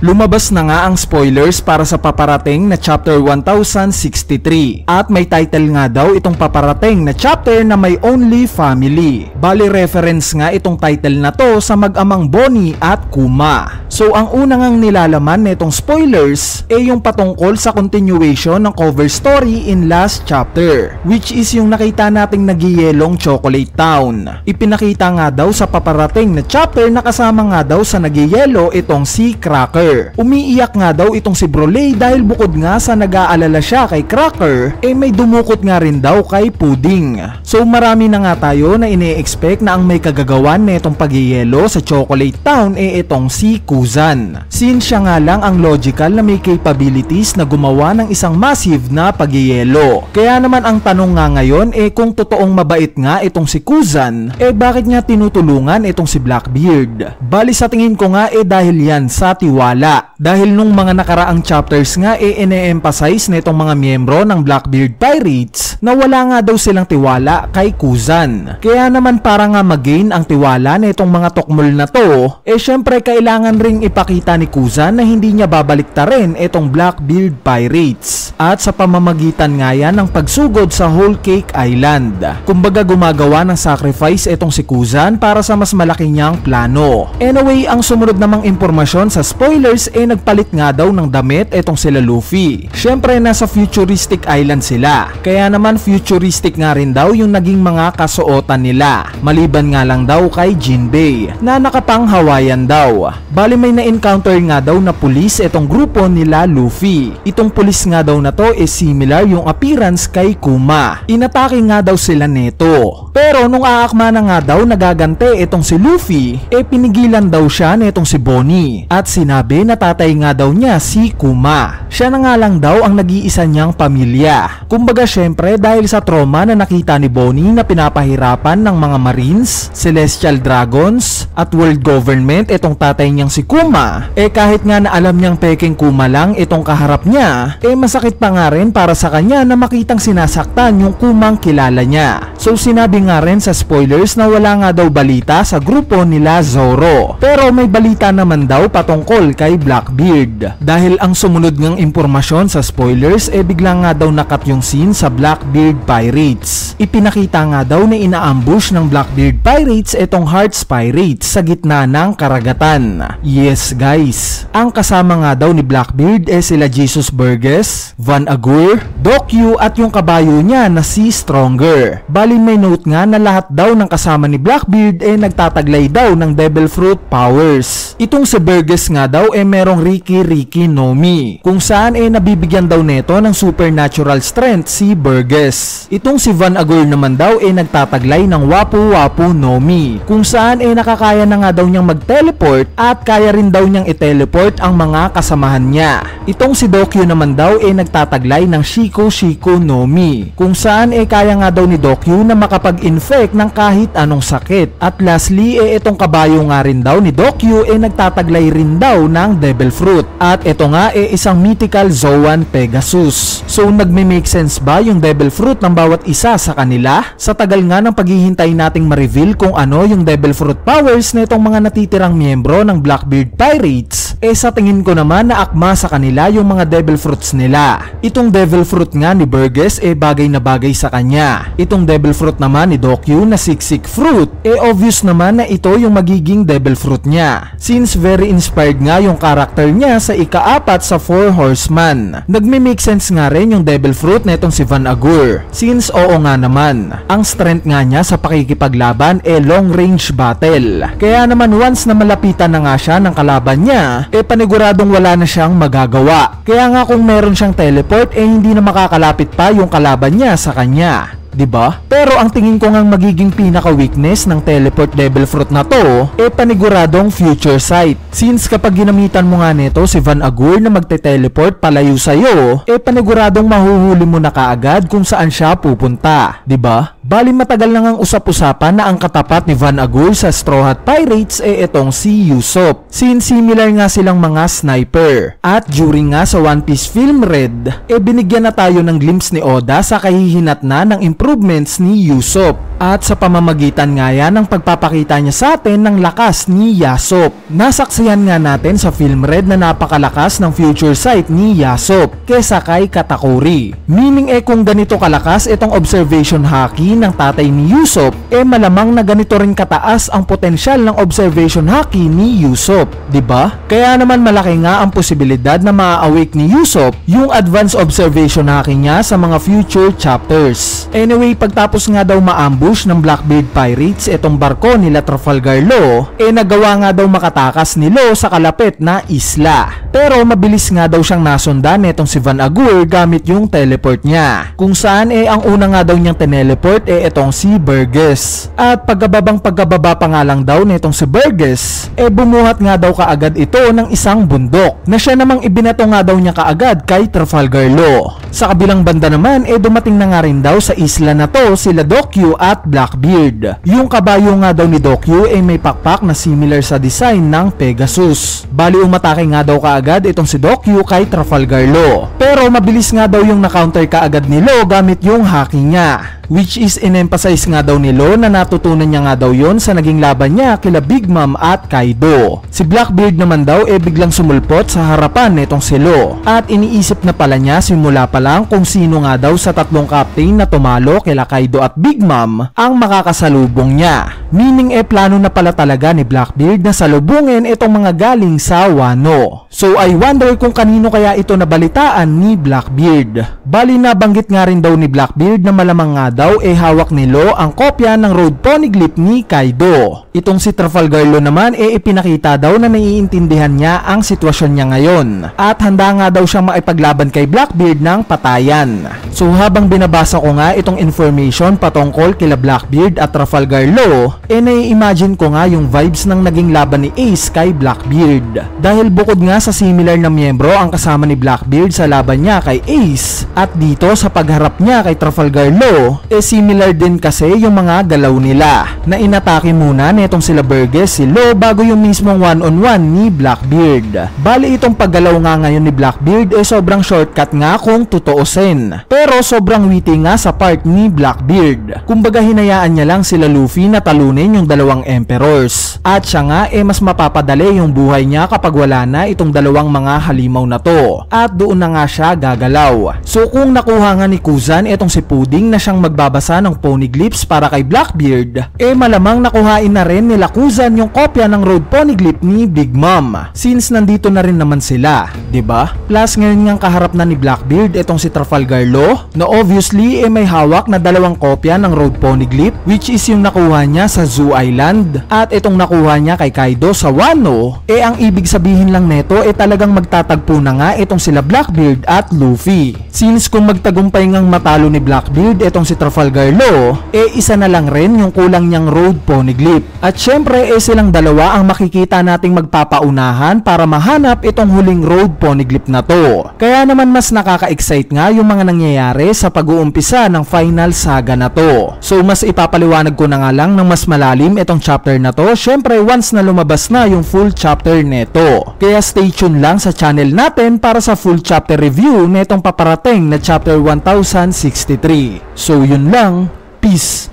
Lumabas na nga ang spoilers para sa paparating na chapter 1063 at may title nga daw itong paparating na chapter na may only family. Bali reference nga itong title na to sa mag-amang Bonnie at Kuma. So ang unang ngang nilalaman nitong spoilers ay yung patungkol sa continuation ng cover story in last chapter, which is yung nakita nating nagyayelong Chocolate Town. Ipinakita nga daw sa paparating na chapter na kasama nga daw sa nagyayelo itong si Cracker. Umiiyak nga daw itong si Broly dahil bukod nga sa nag-aalala siya kay Cracker, may dumukot nga rin daw kay Pudding. So marami na nga tayo na ine-expect na ang may kagagawan na itong pagyayelo sa Chocolate Town itong si Kuzan. Since siya nga lang ang logical na may capabilities na gumawa ng isang massive na pagyayelo. Kaya naman ang tanong nga ngayon kung totoong mabait nga itong si Kuzan, bakit nga tinutulungan itong si Blackbeard? Bali sa tingin ko nga dahil yan sa tiwala. Dahil nung mga nakaraang chapters nga ine-emphasize na itong mga miyembro ng Blackbeard Pirates na wala nga daw silang tiwala kay Kuzan. Kaya naman para nga mag-gain ang tiwala na itong mga tokmol na to, syempre kailangan ring ipakita ni Kuzan na hindi niya babaliktarin itong Blackbeard Pirates. At sa pamamagitan nga yan ng pagsugod sa Whole Cake Island. Kumbaga gumagawa ng sacrifice itong si Kuzan para sa mas malaki niyang plano. Anyway, ang sumunod namang impormasyon sa spoilers nagpalit nga daw ng damit itong sila Luffy. Syempre nasa futuristic island sila. Kaya naman futuristic nga rin daw yung naging mga kasuotan nila. Maliban nga lang daw kay Jinbei na nakapang Hawaiian daw. Bali may na-encounter nga daw na pulis itong grupo nila Luffy. Itong pulis nga daw na to similar yung appearance kay Kuma. Inatake nga daw sila neto. Pero nung aakma na nga daw nagagante itong si Luffy, pinigilan daw siya netong si Bonnie. At sinabi na tatay nga daw niya si Kuma. Siya na nga lang daw ang nag-iisa niyang pamilya. Kumbaga syempre dahil sa trauma na nakita ni Bonnie na pinapahirapan ng mga Marines, Celestial Dragons at World Government itong tatay niyang si Kuma, kahit nga na alam niyang peking Kuma lang itong kaharap niya, masakit pa nga rin para sa kanya na makitang sinasaktan yung Kumang kilala niya. So sinabi nga rin sa spoilers na wala nga daw balita sa grupo nila Zoro. Pero may balita naman daw patungkol kay Blackbeard. Dahil ang sumunod ngang impormasyon sa spoilers bigla nga daw nakat yung scene sa Blackbeard Pirates. Ipinakita nga daw na ina-ambush ng Blackbeard Pirates itong Hearts Pirates sa gitna ng karagatan. Yes guys, ang kasama nga daw ni Blackbeard sila Jesus Burgess, Van Agur, Dokyu at yung kabayo niya na si Stronger. Bali may note nga na lahat daw ng kasama ni Blackbeard nagtataglay daw ng Devil Fruit powers. Itong si Burgess nga daw merong Riki no Mi, kung saan nabibigyan daw neto ng supernatural strength si Burgess. Itong si Van Agur naman daw nagtataglay ng Wapu no Mi, kung saan nakakaya na nga daw niyang mag-teleport at kaya rin daw niyang i-teleport ang mga kasamahan niya. Itong si Dokyu naman daw nagtataglay ng Shiko no Mi, kung saan kaya nga daw ni Dokyu na makapag-infect ng kahit anong sakit. At lastly itong kabayo nga rin daw ni Dokyu nagtataglay rin daw ng Devil Fruit. At ito nga isang mythical Zoan Pegasus. So nagme-make sense ba yung Devil Fruit ng bawat isa sa kanila? Sa tagal nga ng paghihintay nating ma-reveal kung ano yung Devil Fruit powers na itong mga natitirang miyembro ng Blackbeard Pirates, sa tingin ko naman na akma sa kanila yung mga Devil Fruits nila. Itong Devil Fruit nga ni Burgess bagay na bagay sa kanya. Itong Devil Fruit naman ni Dokyu na Siksik Fruit, obvious naman na ito yung magiging Devil Fruit niya. Since very inspired nga yung karakter niya sa ika-4 sa Four Horseman. Nagme-make sense nga rin yung Devil Fruit na itong si Van Agur. Since oo nga naman, ang strength nga niya sa pakikipaglaban long range battle. Kaya naman once na malapitan na nga siya ng kalaban niya, paniguradong wala na siyang magagawa. Kaya nga kung meron siyang teleport, hindi na makakalapit pa yung kalaban niya sa kanya. Diba? Pero ang tingin ko ngang magiging pinaka-weakness ng teleport Devil Fruit na to, paniguradong future sight. Since kapag ginamitan mo nga nito si Van Agur na magte-teleport palayo sa'yo, paniguradong mahuhuli mo na kaagad kung saan siya pupunta. Diba? Bali matagal na ngang usap-usapan na ang katapat ni Van Agur sa Straw Hat Pirates itong si Usopp. Since similar nga silang mga sniper. At during nga sa One Piece Film Red, binigyan na tayo ng glimpse ni Oda sa kahihinat na ng improvements ni Usopp. At sa pamamagitan nga yan ng pagpapakita niya sa atin ng lakas ni Yasop. Nasaksihan nga natin sa film Red na napakalakas ng future sight ni Yasop kesa kay Katakuri. Meaning kung ganito kalakas itong observation haki ng tatay ni Usopp, malamang na ganito rin kataas ang potensyal ng observation haki ni Usopp, 'di ba? Kaya naman malaki nga ang posibilidad na maa-awake ni Usopp yung advanced observation haki niya sa mga future chapters. Anyway, pagtapos nga daw ma-ambush ng Blackbeard Pirates itong barko nila Trafalgar Law, nagawa nga daw makatakas ni Law sa kalapit na isla. Pero mabilis nga daw siyang nasundan nitong si Van Agur gamit yung teleport niya. Kung saan ang una nga daw niyang teleport itong si Burgess. At pagkababa pa nga lang daw nitong si Burgess, bumuhat nga daw kaagad ito ng isang bundok na siya namang ibinato nga daw niya kaagad kay Trafalgar Law. Sa kabilang banda naman dumating na nga rin daw sa isla na to sila Dokyu at Blackbeard. Yung kabayo nga daw ni Dokyu may pakpak na similar sa design ng Pegasus. Bali umatake nga daw kaagad itong si Dokyu kay Trafalgar Law. Pero mabilis nga daw yung na-counter kaagad ni Law gamit yung haki niya. Which is in-emphasize nga daw ni Law na natutunan niya nga daw yon sa naging laban niya kila Big Mom at Kaido. Si Blackbeard naman daw biglang sumulpot sa harapan nitong si Law. At iniisip na pala niya simula pa lang kung sino nga daw sa tatlong captain na tumalo kila Kaido at Big Mom ang makakasalubong niya. Meaning plano na pala talaga ni Blackbeard na salubungin itong mga galing sa Wano. So I wonder kung kanino kaya ito nabalitaan ni Blackbeard. Bali nabanggit nga rin daw ni Blackbeard na malamang nga daw hawak ni Law ang kopya ng Road Poneglyph ni Kaido. Itong si Trafalgar Law naman ipinakita daw na naiintindihan niya ang sitwasyon niya ngayon at handa nga daw siyang maipaglaban kay Blackbeard ng patayan. So habang binabasa ko nga itong information patungkol kila Blackbeard at Trafalgar Law, nai-imagine ko nga yung vibes ng naging laban ni Ace kay Blackbeard. Dahil bukod nga sa similar na miyembro ang kasama ni Blackbeard sa laban niya kay Ace, at dito sa pagharap niya kay Trafalgar Law, similar din kasi yung mga galaw nila na inatake muna netong sila Burgess si Law bago yung mismong one-on-one ni Blackbeard. Bali itong paggalaw nga ngayon ni Blackbeard sobrang shortcut nga kung tutuusin. Pero sobrang witty nga sa part ni Blackbeard. Kumbaga hinayaan niya lang sila Luffy na talunin yung dalawang emperors. At siya nga mas mapapadali yung buhay niya kapag wala na itong dalawang mga halimaw na to. At doon na nga siya gagalaw. So kung nakuha nga ni Kuzan itong si Pudding na siyang magbabasa ng Poneglyphs para kay Blackbeard, malamang nakuhain na rin nila Kuzan yung kopya ng Road Poneglyph ni Big Mom. Since nandito na rin naman sila, 'di ba? Plus ngayon ngang kaharap na ni Blackbeard itong si Trafalgar Law na obviously may hawak na dalawang kopya ng Road Poneglyph, which is yung nakuha niya sa Zoo Island at itong nakuha niya kay Kaido sa Wano. Ang ibig sabihin lang neto talagang magtatagpo na nga itong sila Blackbeard at Luffy. Since kung magtagumpay ngang matalo ni Blackbeard itong si Trafalgar Law, isa na lang rin yung kulang niyang Road Poneglyph. At syempre silang dalawa ang makikita nating magpapaunahan para mahanap itong huling Road Poneglyph na to. Kaya naman mas nakaka-excite nga yung mga nangyayari sa pag-uumpisa ng final saga na to. So mas ipapaliwanag ko na nga lang ng mas malalim itong chapter na to syempre once na lumabas na yung full chapter neto. Kaya stay tuned lang sa channel natin para sa full chapter review netong paparating na chapter 1063. So yun lang, peace.